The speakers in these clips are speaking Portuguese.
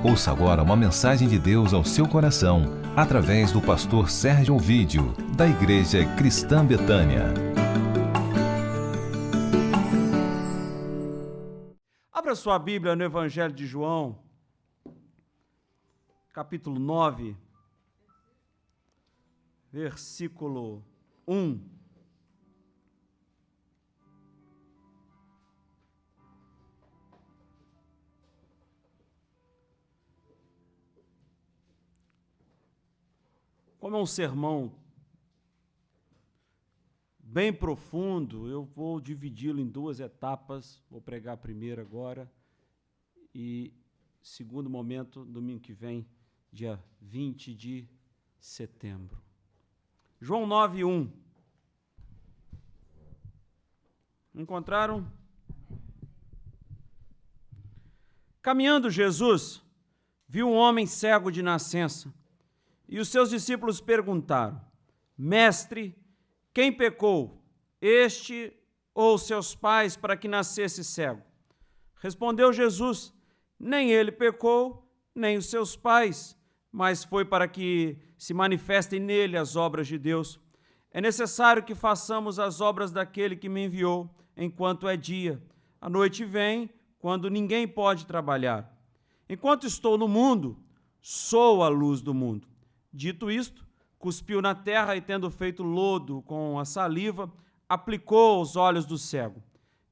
Ouça agora uma mensagem de Deus ao seu coração, através do pastor Sérgio Ovídio, da Igreja Cristã Betânia. Abra sua Bíblia no Evangelho de João, capítulo 9, versículo 1. Como é um sermão bem profundo, eu vou dividi-lo em duas etapas. Vou pregar a primeira agora e segundo momento, domingo que vem, dia 20 de setembro. João 9, 1. Encontraram? Caminhando Jesus, viu um homem cego de nascença. E os seus discípulos perguntaram: Mestre, quem pecou, este ou seus pais, para que nascesse cego? Respondeu Jesus: Nem ele pecou, nem os seus pais, mas foi para que se manifestem nele as obras de Deus. É necessário que façamos as obras daquele que me enviou, enquanto é dia. A noite vem, quando ninguém pode trabalhar. Enquanto estou no mundo, sou a luz do mundo. Dito isto, cuspiu na terra e, tendo feito lodo com a saliva, aplicou aos olhos do cego,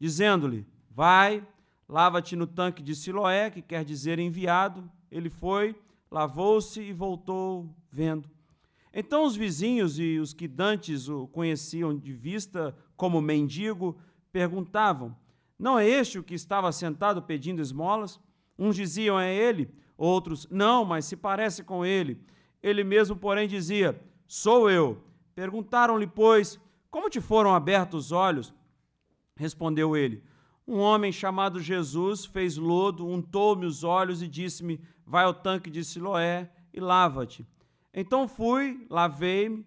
dizendo-lhe: Vai, lava-te no tanque de Siloé, que quer dizer enviado. Ele foi, lavou-se e voltou vendo. Então os vizinhos e os que dantes o conheciam de vista como mendigo, perguntavam: Não é este o que estava sentado pedindo esmolas? Uns diziam: É ele. Outros: Não, mas se parece com ele. Ele mesmo, porém, dizia: Sou eu. Perguntaram-lhe, pois: Como te foram abertos os olhos? Respondeu ele: Um homem chamado Jesus fez lodo, untou-me os olhos e disse-me: Vai ao tanque de Siloé e lava-te. Então fui, lavei-me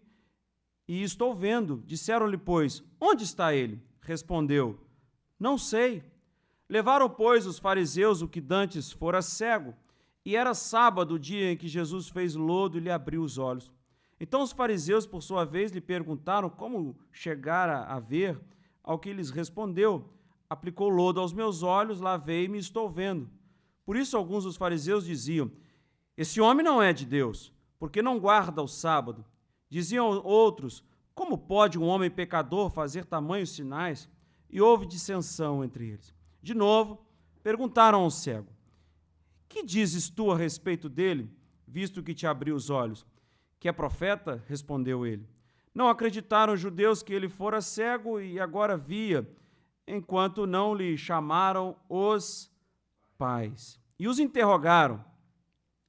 e estou vendo. Disseram-lhe, pois: Onde está ele? Respondeu: Não sei. Levaram, pois, os fariseus o que dantes fora cego. E era sábado, o dia em que Jesus fez lodo e lhe abriu os olhos. Então os fariseus, por sua vez, lhe perguntaram como chegara a ver, ao que lhes respondeu: Aplicou lodo aos meus olhos, lavei-me e estou vendo. Por isso alguns dos fariseus diziam: Esse homem não é de Deus, porque não guarda o sábado. Diziam outros: Como pode um homem pecador fazer tamanhos sinais? E houve dissensão entre eles. De novo, perguntaram ao cego: Que dizes tu a respeito dele, visto que te abriu os olhos? Que é profeta? Respondeu ele. Não acreditaram os judeus que ele fora cego e agora via, enquanto não lhe chamaram os pais. E os interrogaram: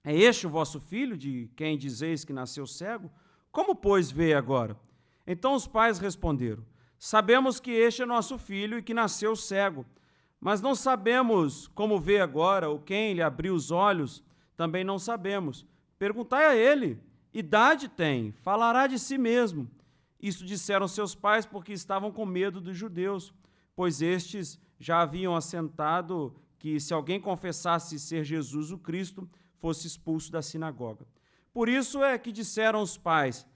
É este o vosso filho, de quem dizeis que nasceu cego? Como, pois, vê agora? Então os pais responderam: Sabemos que este é nosso filho e que nasceu cego. Mas não sabemos como vê agora, ou quem lhe abriu os olhos, também não sabemos. Perguntai a ele: idade tem, falará de si mesmo. Isso disseram seus pais porque estavam com medo dos judeus, pois estes já haviam assentado que, se alguém confessasse ser Jesus o Cristo, fosse expulso da sinagoga. Por isso é que disseram os pais: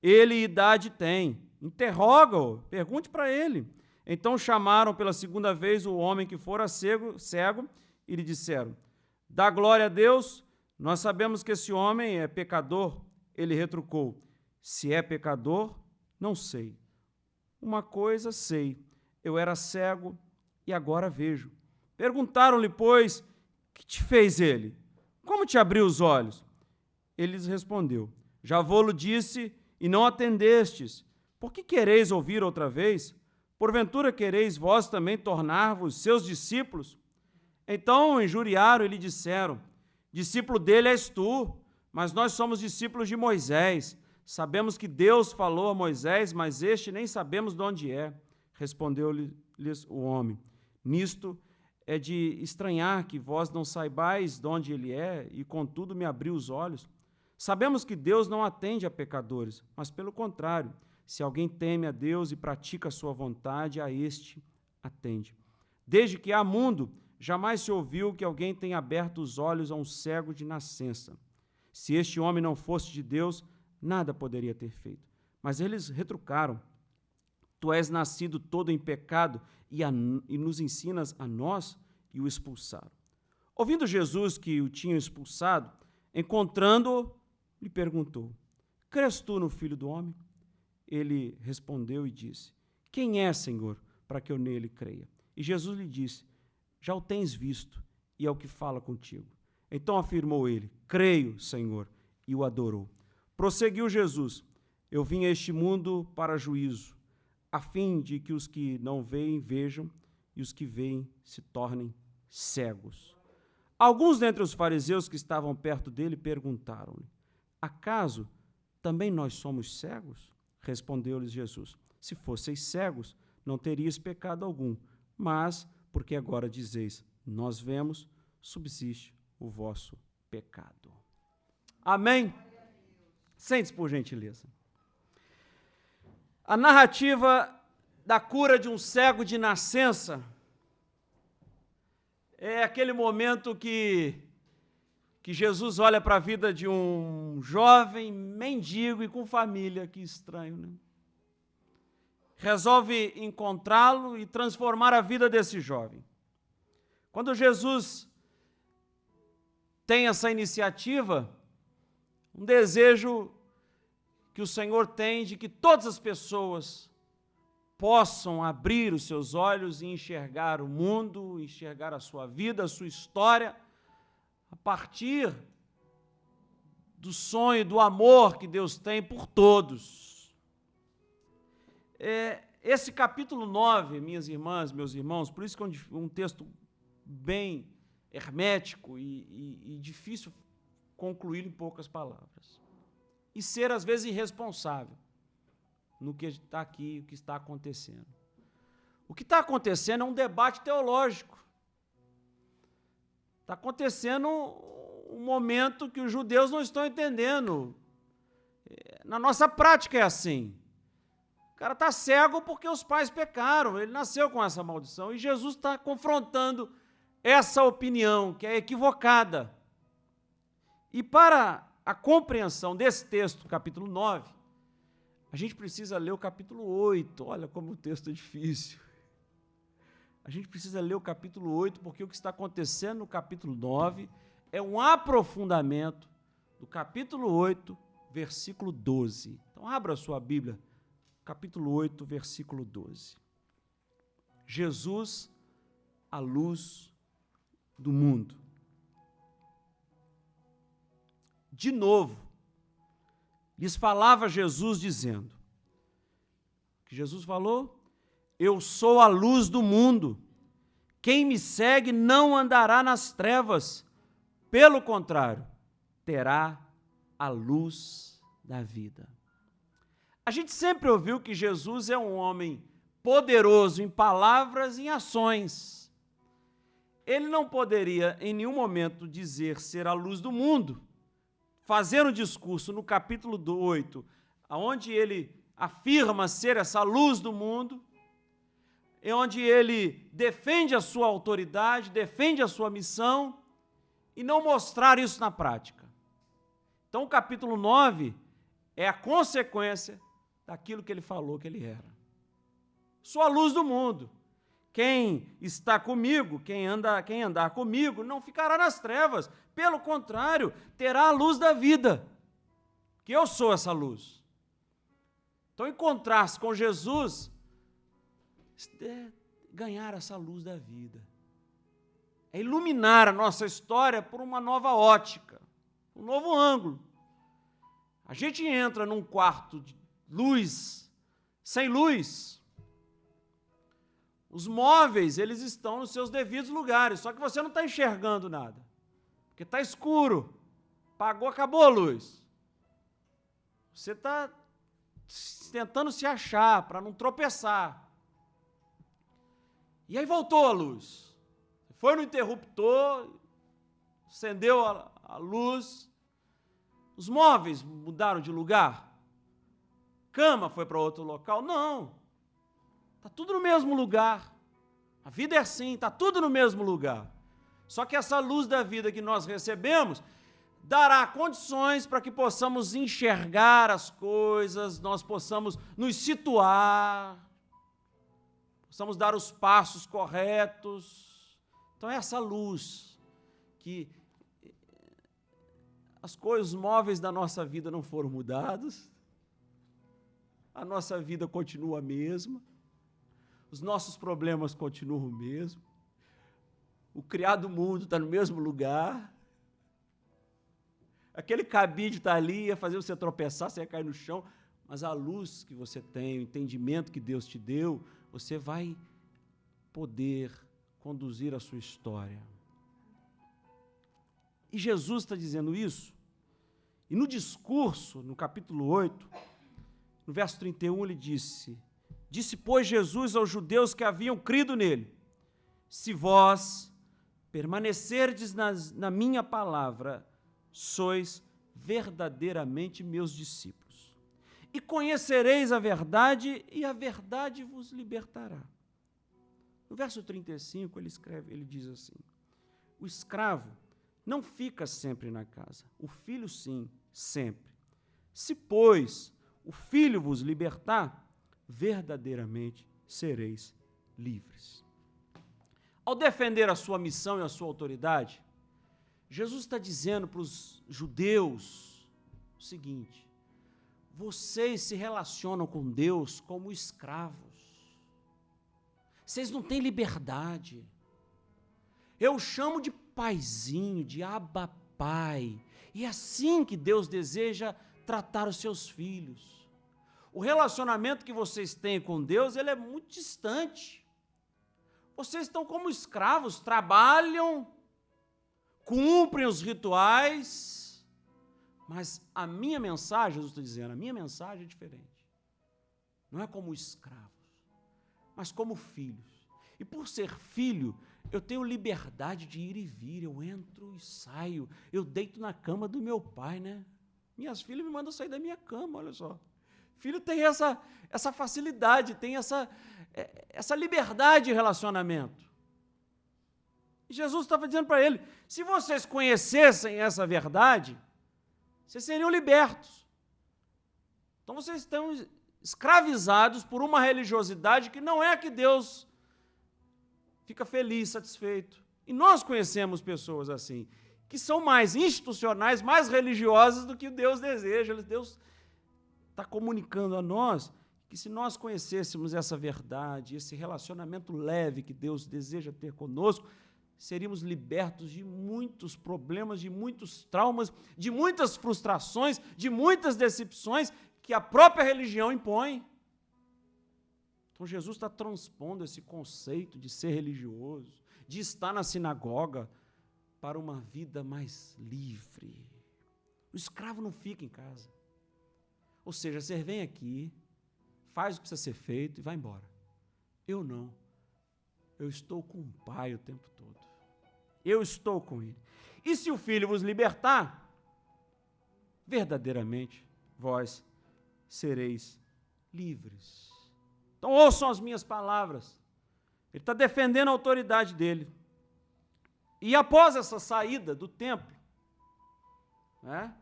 ele idade tem, interroga-o, pergunte para ele. Então chamaram pela segunda vez o homem que fora cego e lhe disseram: Dá glória a Deus, nós sabemos que esse homem é pecador. Ele retrucou: Se é pecador, não sei. Uma coisa sei, eu era cego e agora vejo. Perguntaram-lhe, pois: Que te fez ele? Como te abriu os olhos? Ele lhes respondeu: Já vô-lo disse e não atendestes. Por que quereis ouvir outra vez? Porventura quereis vós também tornar-vos seus discípulos? Então injuriaram e lhe disseram: Discípulo dele és tu, mas nós somos discípulos de Moisés. Sabemos que Deus falou a Moisés, mas este nem sabemos de onde é. Respondeu-lhes o homem: Nisto é de estranhar que vós não saibais de onde ele é, e contudo me abriu os olhos. Sabemos que Deus não atende a pecadores, mas pelo contrário, se alguém teme a Deus e pratica a sua vontade, a este atende. Desde que há mundo, jamais se ouviu que alguém tenha aberto os olhos a um cego de nascença. Se este homem não fosse de Deus, nada poderia ter feito. Mas eles retrucaram: tu és nascido todo em pecado e nos ensinas a nós? E o expulsaram. Ouvindo Jesus que o tinham expulsado, encontrando-o, lhe perguntou: crês tu no Filho do Homem? Ele respondeu e disse: quem é, Senhor, para que eu nele creia? E Jesus lhe disse: já o tens visto, e é o que fala contigo. Então afirmou ele: creio, Senhor, e o adorou. Prosseguiu Jesus: eu vim a este mundo para juízo, a fim de que os que não veem vejam, e os que veem se tornem cegos. Alguns dentre os fariseus que estavam perto dele perguntaram-lhe: acaso também nós somos cegos? Respondeu-lhes Jesus: se fosseis cegos, não teríeis pecado algum, mas, porque agora dizeis, nós vemos, subsiste o vosso pecado. Amém? Sente-se, por gentileza. A narrativa da cura de um cego de nascença é aquele momento que Jesus olha para a vida de um jovem mendigo e com família, que estranho, né? Resolve encontrá-lo e transformar a vida desse jovem. Quando Jesus tem essa iniciativa, um desejo que o Senhor tem de que todas as pessoas possam abrir os seus olhos e enxergar o mundo, enxergar a sua vida, a sua história, a partir do sonho, do amor que Deus tem por todos. Esse capítulo 9, minhas irmãs, meus irmãos, por isso que é um texto bem hermético e difícil concluir em poucas palavras. E ser, às vezes, irresponsável no que está aqui, o que está acontecendo. O que está acontecendo é um debate teológico. Está acontecendo um momento que os judeus não estão entendendo. Na nossa prática é assim. O cara está cego porque os pais pecaram, ele nasceu com essa maldição, e Jesus está confrontando essa opinião, que é equivocada. E para a compreensão desse texto, capítulo 9, a gente precisa ler o capítulo 8, olha como o texto é difícil. A gente precisa ler o capítulo 8, porque o que está acontecendo no capítulo 9 é um aprofundamento do capítulo 8, versículo 12. Então, abra a sua Bíblia, capítulo 8, versículo 12. Jesus, a luz do mundo. De novo, lhes falava Jesus dizendo, que Jesus falou: eu sou a luz do mundo, quem me segue não andará nas trevas, pelo contrário, terá a luz da vida. A gente sempre ouviu que Jesus é um homem poderoso em palavras e em ações. Ele não poderia em nenhum momento dizer ser a luz do mundo, fazer um discurso no capítulo 8, onde ele afirma ser essa luz do mundo, onde ele defende a sua autoridade, defende a sua missão, e não mostrar isso na prática. Então, o capítulo 9 é a consequência daquilo que ele falou que ele era. Sou a luz do mundo. Quem está comigo, quem andar comigo, não ficará nas trevas. Pelo contrário, terá a luz da vida, que eu sou essa luz. Então, encontrar-se com Jesus é ganhar essa luz da vida. É iluminar a nossa história por uma nova ótica, um novo ângulo. A gente entra num quarto de luz, sem luz. Os móveis, eles estão nos seus devidos lugares, só que você não está enxergando nada, porque está escuro, apagou, acabou a luz. Você está tentando se achar para não tropeçar. E aí voltou a luz. Foi no interruptor, acendeu a luz, os móveis mudaram de lugar, cama foi para outro local, não, está tudo no mesmo lugar, A vida é assim, está tudo no mesmo lugar. Só que essa luz da vida que nós recebemos dará condições para que possamos enxergar as coisas, nós possamos nos situar, possamos dar os passos corretos. Então é essa luz que as coisas móveis da nossa vida não foram mudadas, a nossa vida continua a mesma, os nossos problemas continuam o mesmo, o criado mundo está no mesmo lugar, aquele cabide está ali, ia fazer você tropeçar, você ia cair no chão, mas a luz que você tem, o entendimento que Deus te deu, você vai poder conduzir a sua história. E Jesus está dizendo isso, e no discurso, no capítulo 8, no verso 31, ele disse, pois, Jesus aos judeus que haviam crido nele, se vós permanecerdes na minha palavra, sois verdadeiramente meus discípulos, e conhecereis a verdade, e a verdade vos libertará. No verso 35, ele diz assim, o escravo não fica sempre na casa, o filho sim, sempre. Se, pois, o filho vos libertar, verdadeiramente sereis livres. Ao defender a sua missão e a sua autoridade, Jesus está dizendo para os judeus o seguinte, vocês se relacionam com Deus como escravos. Vocês não têm liberdade. Eu chamo de paizinho, de Abba Pai. E é assim que Deus deseja tratar os seus filhos. O relacionamento que vocês têm com Deus, ele é muito distante. Vocês estão como escravos, trabalham, cumprem os rituais, mas a minha mensagem, Jesus está dizendo, a minha mensagem é diferente. Não é como escravos, mas como filhos. E por ser filho, eu tenho liberdade de ir e vir, eu entro e saio, eu deito na cama do meu pai, né? Minhas filhas me mandam sair da minha cama, olha só. Filho tem essa facilidade, tem essa liberdade de relacionamento. E Jesus estava dizendo para ele, se vocês conhecessem essa verdade, vocês seriam libertos. Então vocês estão escravizados por uma religiosidade que não é a que Deus fica feliz, satisfeito. E nós conhecemos pessoas assim, que são mais institucionais, mais religiosas do que Deus deseja. Deus está comunicando a nós que se nós conhecêssemos essa verdade, esse relacionamento leve que Deus deseja ter conosco, seríamos libertos de muitos problemas, de muitos traumas, de muitas frustrações, de muitas decepções que a própria religião impõe. Então Jesus está transpondo esse conceito de ser religioso, de estar na sinagoga para uma vida mais livre. O escravo não fica em casa. Ou seja, você vem aqui, faz o que precisa ser feito e vai embora. Eu não. Eu estou com o Pai o tempo todo. Eu estou com Ele. E se o Filho vos libertar, verdadeiramente vós sereis livres. Então ouçam as minhas palavras. Ele está defendendo a autoridade dele. E após essa saída do templo, né?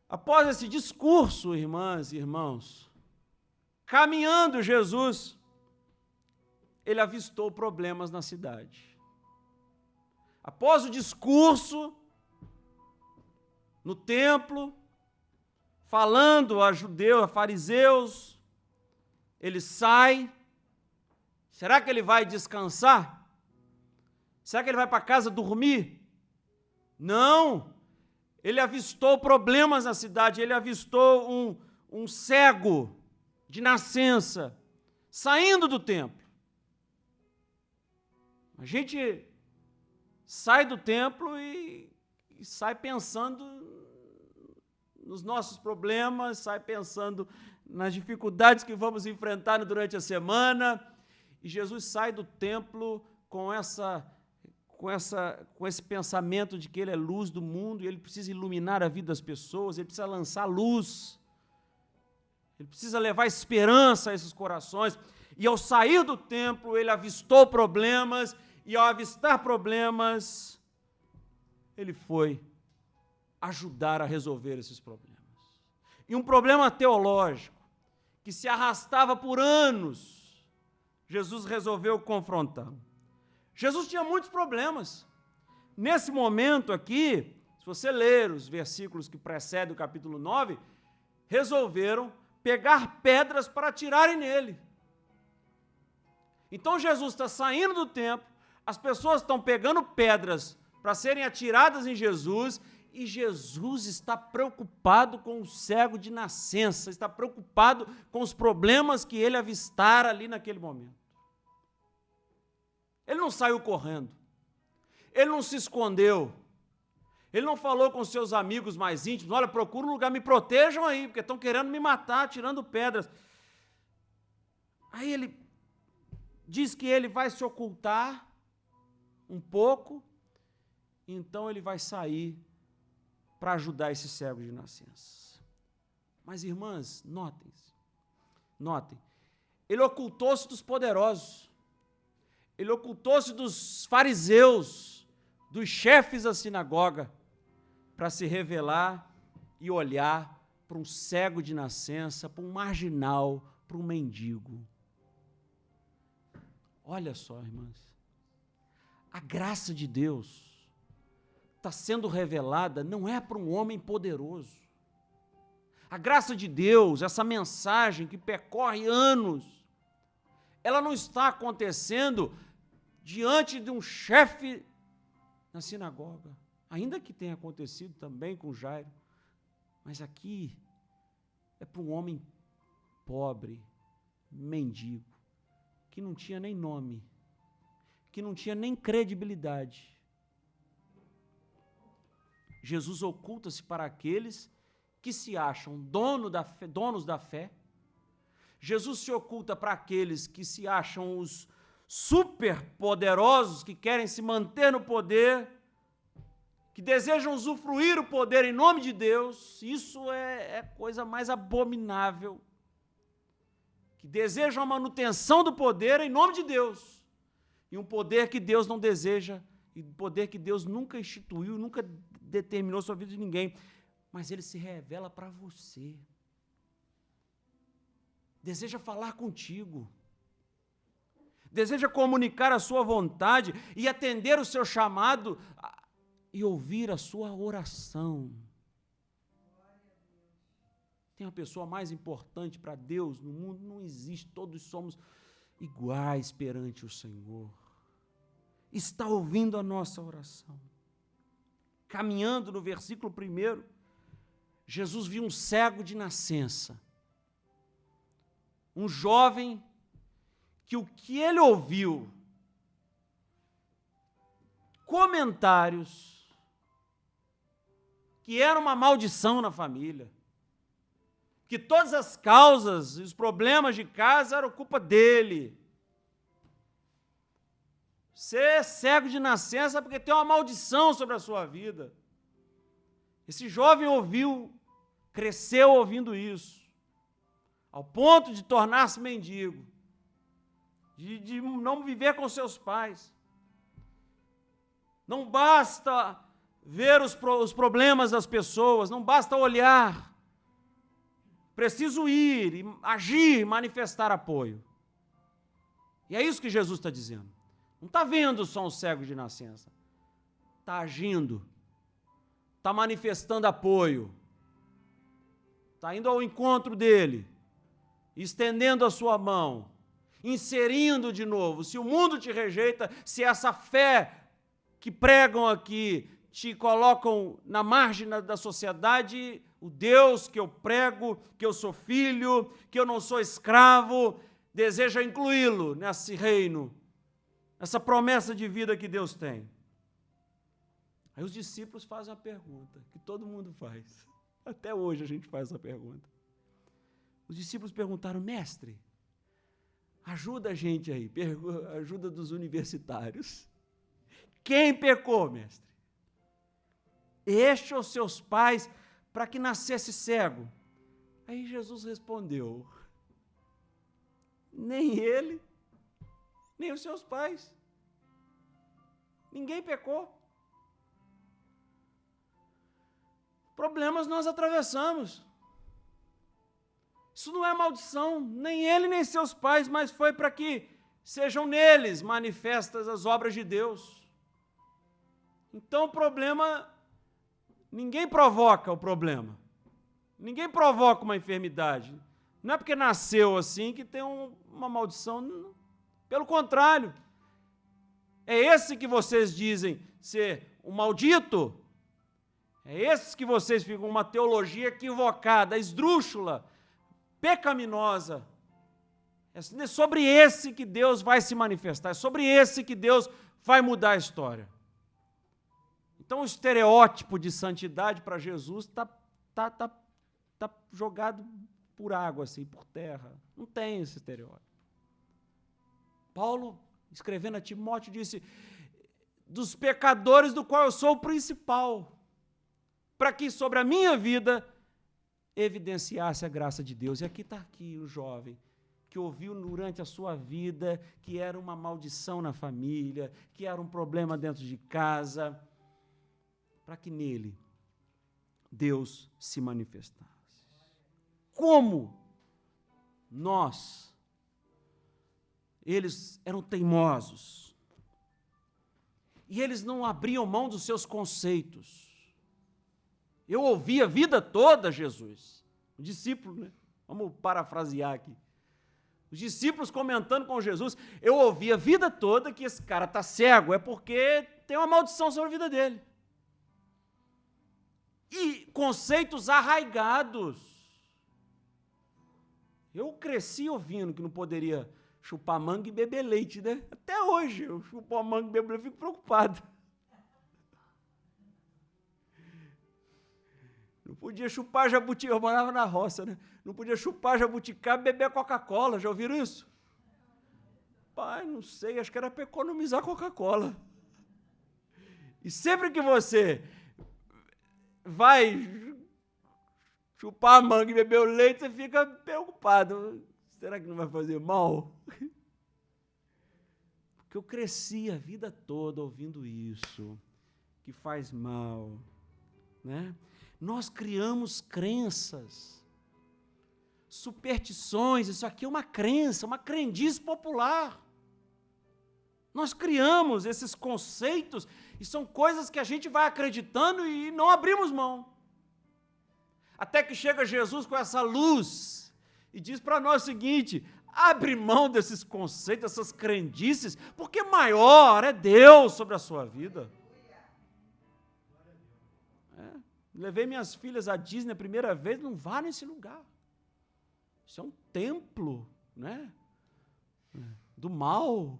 Após esse discurso, irmãs e irmãos, caminhando Jesus, ele avistou problemas na cidade. Após o discurso, no templo, falando a judeus, a fariseus, ele sai. Será que ele vai descansar? Será que ele vai para casa dormir? Não. Ele avistou problemas na cidade, ele avistou um cego de nascença saindo do templo. A gente sai do templo e sai pensando nos nossos problemas, sai pensando nas dificuldades que vamos enfrentar durante a semana, e Jesus sai do templo com esse pensamento de que ele é luz do mundo e ele precisa iluminar a vida das pessoas, ele precisa lançar luz, ele precisa levar esperança a esses corações. E ao sair do templo, ele avistou problemas, e ao avistar problemas, ele foi ajudar a resolver esses problemas. E um problema teológico, que se arrastava por anos, Jesus resolveu confrontá-lo. Jesus tinha muitos problemas. Nesse momento aqui, se você ler os versículos que precedem o capítulo 9, resolveram pegar pedras para atirarem nele. Então Jesus está saindo do templo, as pessoas estão pegando pedras para serem atiradas em Jesus, e Jesus está preocupado com o cego de nascença, está preocupado com os problemas que ele avistara ali naquele momento. Ele não saiu correndo, ele não se escondeu, ele não falou com seus amigos mais íntimos: olha, procura um lugar, me protejam aí, porque estão querendo me matar, tirando pedras. Aí ele diz que ele vai se ocultar um pouco, então ele vai sair para ajudar esse cego de nascença. Mas, irmãs, notem, ele ocultou-se dos poderosos, ele ocultou-se dos fariseus, dos chefes da sinagoga, para se revelar e olhar para um cego de nascença, para um marginal, para um mendigo. Olha só, irmãs, a graça de Deus está sendo revelada não é para um homem poderoso. A graça de Deus, essa mensagem que percorre anos, ela não está acontecendo diante de um chefe na sinagoga, ainda que tenha acontecido também com Jairo, mas aqui é para um homem pobre, mendigo, que não tinha nem nome, que não tinha nem credibilidade. Jesus oculta-se para aqueles que se acham donos da fé. Jesus se oculta para aqueles que se acham os superpoderosos, que querem se manter no poder, que desejam usufruir o poder em nome de Deus. Isso é coisa mais abominável. Que desejam a manutenção do poder em nome de Deus. E um poder que Deus não deseja, e um poder que Deus nunca instituiu, nunca determinou sobre a vida de ninguém. Mas ele se revela para você. Deseja falar contigo. Deseja comunicar a sua vontade e atender o seu chamado e ouvir a sua oração. Tem uma pessoa mais importante para Deus no mundo? Não existe, todos somos iguais perante o Senhor. Está ouvindo a nossa oração. Caminhando no versículo 1, Jesus viu um cego de nascença, um jovem que o que ele ouviu, comentários, que era uma maldição na família, que todas as causas e os problemas de casa eram culpa dele. Você é cego de nascença porque tem uma maldição sobre a sua vida. Esse jovem cresceu ouvindo isso, ao ponto de tornar-se mendigo, de não viver com seus pais. Não basta ver os problemas das pessoas, não basta olhar. Preciso ir, agir, manifestar apoio. E é isso que Jesus está dizendo. Não está vendo só um cego de nascença. Está agindo. Está manifestando apoio. Está indo ao encontro dele. Estendendo a sua mão. Inserindo de novo. Se o mundo te rejeita, se essa fé que pregam aqui te colocam na margem da sociedade, o Deus que eu prego, que eu sou filho, que eu não sou escravo, deseja incluí-lo nesse reino, essa promessa de vida que Deus tem. Aí os discípulos fazem a pergunta, que todo mundo faz. Até hoje a gente faz essa pergunta. Os discípulos perguntaram: mestre, ajuda a gente aí, ajuda dos universitários. Quem pecou, mestre? Este ou seus pais, para que nascesse cego? Aí Jesus respondeu: nem ele, nem os seus pais. Ninguém pecou. Problemas nós atravessamos. Isso não é maldição, nem ele nem seus pais, mas foi para que sejam neles manifestas as obras de Deus. Então o problema, ninguém provoca o problema. Ninguém provoca uma enfermidade. Não é porque nasceu assim que tem uma maldição. Não. Pelo contrário. É esse que vocês dizem ser um maldito. É esse que vocês ficam uma teologia equivocada, esdrúxula, pecaminosa. É sobre esse que Deus vai se manifestar. É sobre esse que Deus vai mudar a história. Então o estereótipo de santidade para Jesus está jogado por água, assim, por terra. Não tem esse estereótipo. Paulo, escrevendo a Timóteo, disse, dos pecadores do qual eu sou o principal, para que sobre a minha vida evidenciasse a graça de Deus. E aqui está aqui o jovem que ouviu durante a sua vida que era uma maldição na família, que era um problema dentro de casa, para que nele Deus se manifestasse. Como eles eram teimosos, e eles não abriam mão dos seus conceitos. Eu ouvi a vida toda Jesus, o discípulo, né? Vamos parafrasear aqui. Os discípulos comentando com Jesus, eu ouvi a vida toda que esse cara está cego, é porque tem uma maldição sobre a vida dele. E conceitos arraigados. Eu cresci ouvindo que não poderia chupar manga e beber leite, né? Até hoje eu chupo a manga e bebo leite e fico preocupado. Não podia chupar jabuticaba, eu morava na roça, né? Não podia chupar jabuticaba e beber Coca-Cola, já ouviram isso? Pai, não sei, acho que era para economizar Coca-Cola. E sempre que você vai chupar a manga e beber o leite, você fica preocupado. Será que não vai fazer mal? Porque eu cresci a vida toda ouvindo isso, que faz mal, né? Nós criamos crenças, superstições, isso aqui é uma crença, uma crendice popular. Nós criamos esses conceitos e são coisas que a gente vai acreditando e não abrimos mão. Até que chega Jesus com essa luz e diz para nós o seguinte, abre mão desses conceitos, dessas crendices, porque maior é Deus sobre a sua vida. Levei minhas filhas à Disney a primeira vez, não vá nesse lugar. Isso é um templo, né? Do mal.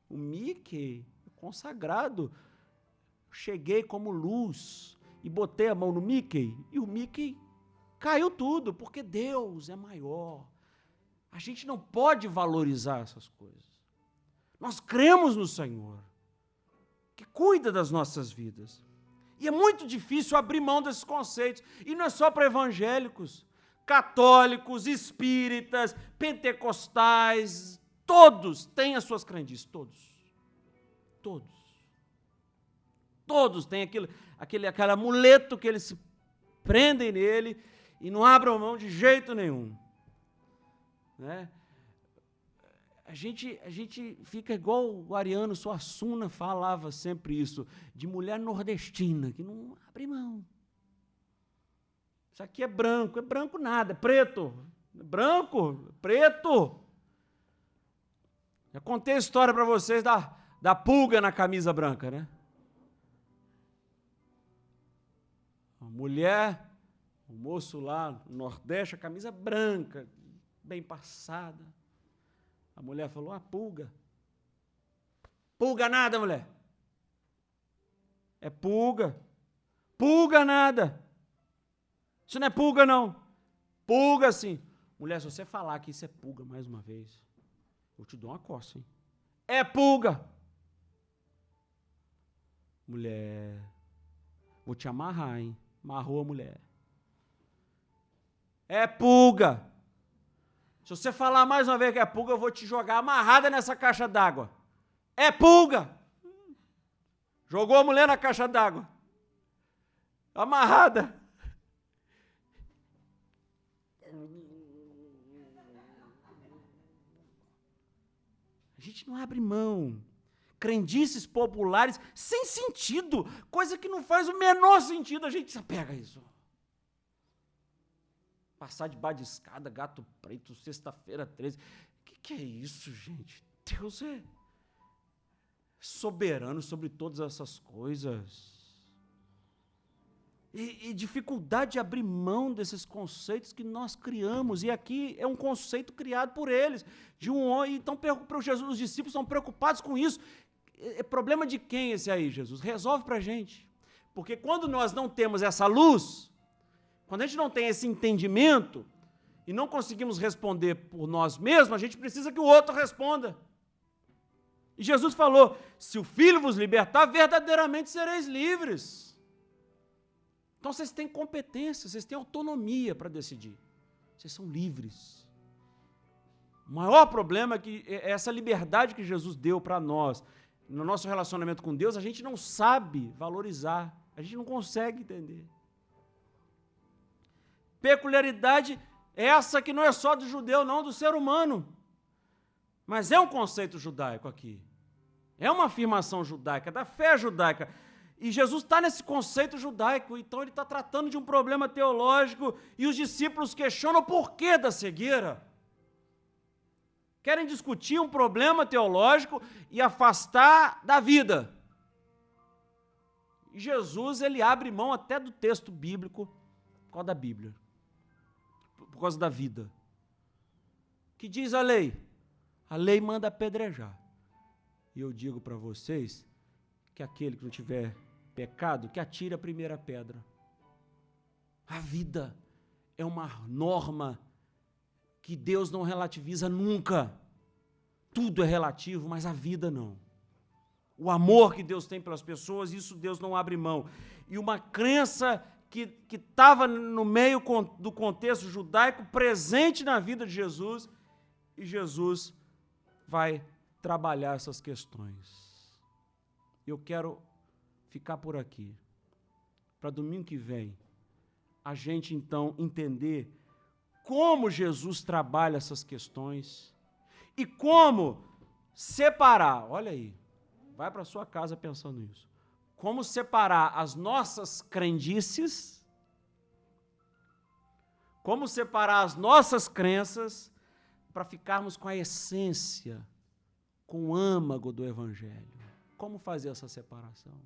O Mickey, consagrado. Cheguei como luz e botei a mão no Mickey, e o Mickey caiu tudo, porque Deus é maior. A gente não pode valorizar essas coisas. Nós cremos no Senhor, que cuida das nossas vidas. E é muito difícil abrir mão desses conceitos. E não é só para evangélicos, católicos, espíritas, pentecostais, todos têm as suas crendices, todos. Todos. Todos têm aquele amuleto que eles se prendem nele e não abram mão de jeito nenhum. Né? A gente fica igual o Ariano Suassuna falava sempre isso, de mulher nordestina, que não abre mão. Isso aqui é branco nada, é preto. Branco, preto. Já contei a história para vocês da pulga na camisa branca, né? A mulher, o moço lá no Nordeste, a camisa branca, bem passada. A mulher falou, pulga. Pulga nada, mulher. É pulga. Pulga nada. Isso não é pulga, não. Pulga, sim. Mulher, se você falar que isso é pulga mais uma vez, eu te dou uma coça, hein? É pulga. Mulher, vou te amarrar, hein? Amarrou a mulher. É pulga. Se você falar mais uma vez que é pulga, eu vou te jogar amarrada nessa caixa d'água. É pulga! Jogou a mulher na caixa d'água. Amarrada. A gente não abre mão. Crendices populares sem sentido, coisa que não faz o menor sentido, a gente se apega a isso. Passar debaixo de escada, gato preto, sexta-feira 13. O que é isso, gente? Deus é soberano sobre todas essas coisas. E dificuldade de abrir mão desses conceitos que nós criamos. E aqui é um conceito criado por eles. Então, os discípulos estão preocupados com isso. É problema de quem esse aí, Jesus? Resolve para a gente. Porque quando nós não temos essa luz, quando a gente não tem esse entendimento e não conseguimos responder por nós mesmos, a gente precisa que o outro responda. E Jesus falou, se o Filho vos libertar, verdadeiramente sereis livres. Então vocês têm competência, vocês têm autonomia para decidir. Vocês são livres. O maior problema é que essa liberdade que Jesus deu para nós, no nosso relacionamento com Deus, a gente não sabe valorizar, a gente não consegue entender. Peculiaridade essa que não é só do judeu, não, do ser humano. Mas é um conceito judaico aqui. É uma afirmação judaica, da fé judaica. E Jesus está nesse conceito judaico, então ele está tratando de um problema teológico e os discípulos questionam o porquê da cegueira. Querem discutir um problema teológico e afastar da vida. E Jesus, ele abre mão até do texto bíblico por causa da Bíblia, por causa da vida. Que diz a lei? A lei manda apedrejar. E eu digo para vocês que aquele que não tiver pecado, que atire a primeira pedra. A vida é uma norma que Deus não relativiza nunca. Tudo é relativo, mas a vida não. O amor que Deus tem pelas pessoas, isso Deus não abre mão. E uma crença que estava no meio do contexto judaico, presente na vida de Jesus, e Jesus vai trabalhar essas questões. Eu quero ficar por aqui, para domingo que vem, a gente então entender como Jesus trabalha essas questões e como separar, olha aí, vai para a sua casa pensando nisso, como separar as nossas crendices, como separar as nossas crenças para ficarmos com a essência, com o âmago do Evangelho. Como fazer essa separação?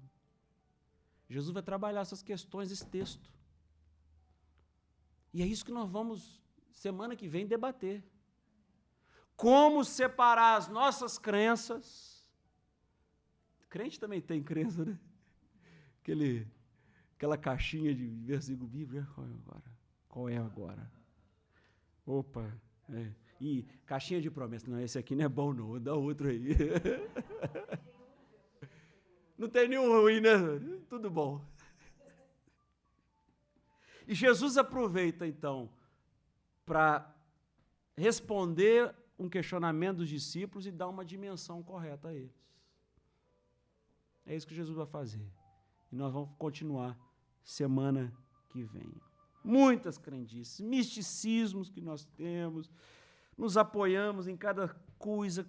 Jesus vai trabalhar essas questões, esse texto. E é isso que nós vamos, semana que vem, debater. Como separar as nossas crenças. Crente também tem crença, né? Aquela caixinha de versículo bíblico. Qual é agora? Opa, é. E caixinha de promessa. Não, esse aqui não é bom não, dá outro aí. Não tem nenhum ruim, né? Tudo bom. E Jesus aproveita, então, para responder um questionamento dos discípulos e dar uma dimensão correta a eles. É isso que Jesus vai fazer. E nós vamos continuar semana que vem. Muitas crendices, misticismos que nós temos, nos apoiamos em cada coisa,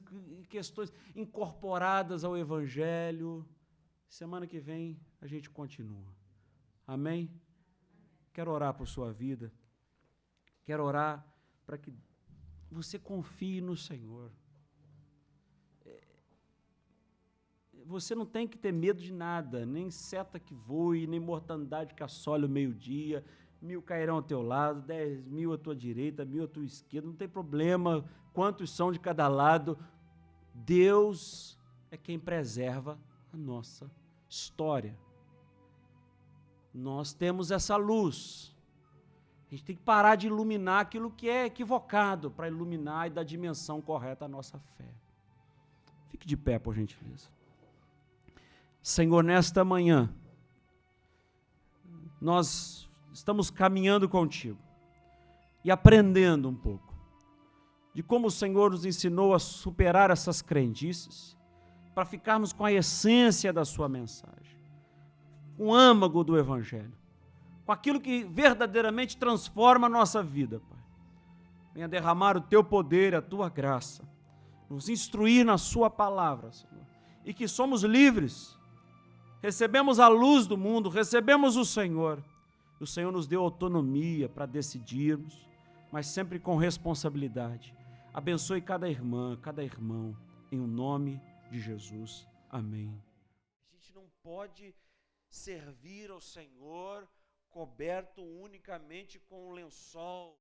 questões incorporadas ao Evangelho. Semana que vem a gente continua. Amém? Quero orar por sua vida. Quero orar para que você confie no Senhor. Você não tem que ter medo de nada, nem seta que voe, nem mortandade que assole o meio-dia, 1000 cairão ao teu lado, 10.000 à tua direita, 1.000 à tua esquerda, não tem problema quantos são de cada lado. Deus é quem preserva a nossa história. Nós temos essa luz. A gente tem que parar de iluminar aquilo que é equivocado para iluminar e dar dimensão correta à nossa fé. Fique de pé, por gentileza. Senhor, nesta manhã, nós estamos caminhando contigo e aprendendo um pouco. de como o Senhor nos ensinou a superar essas crendices, para ficarmos com a essência da sua mensagem, com o âmago do Evangelho, com aquilo que verdadeiramente transforma a nossa vida, Pai. Venha derramar o teu poder, a tua graça, nos instruir na sua palavra, Senhor, e que somos livres, recebemos a luz do mundo, recebemos o Senhor nos deu autonomia para decidirmos, mas sempre com responsabilidade. Abençoe cada irmã, cada irmão, em o nome de Jesus. Amém. A gente não pode servir ao Senhor coberto unicamente com um lençol.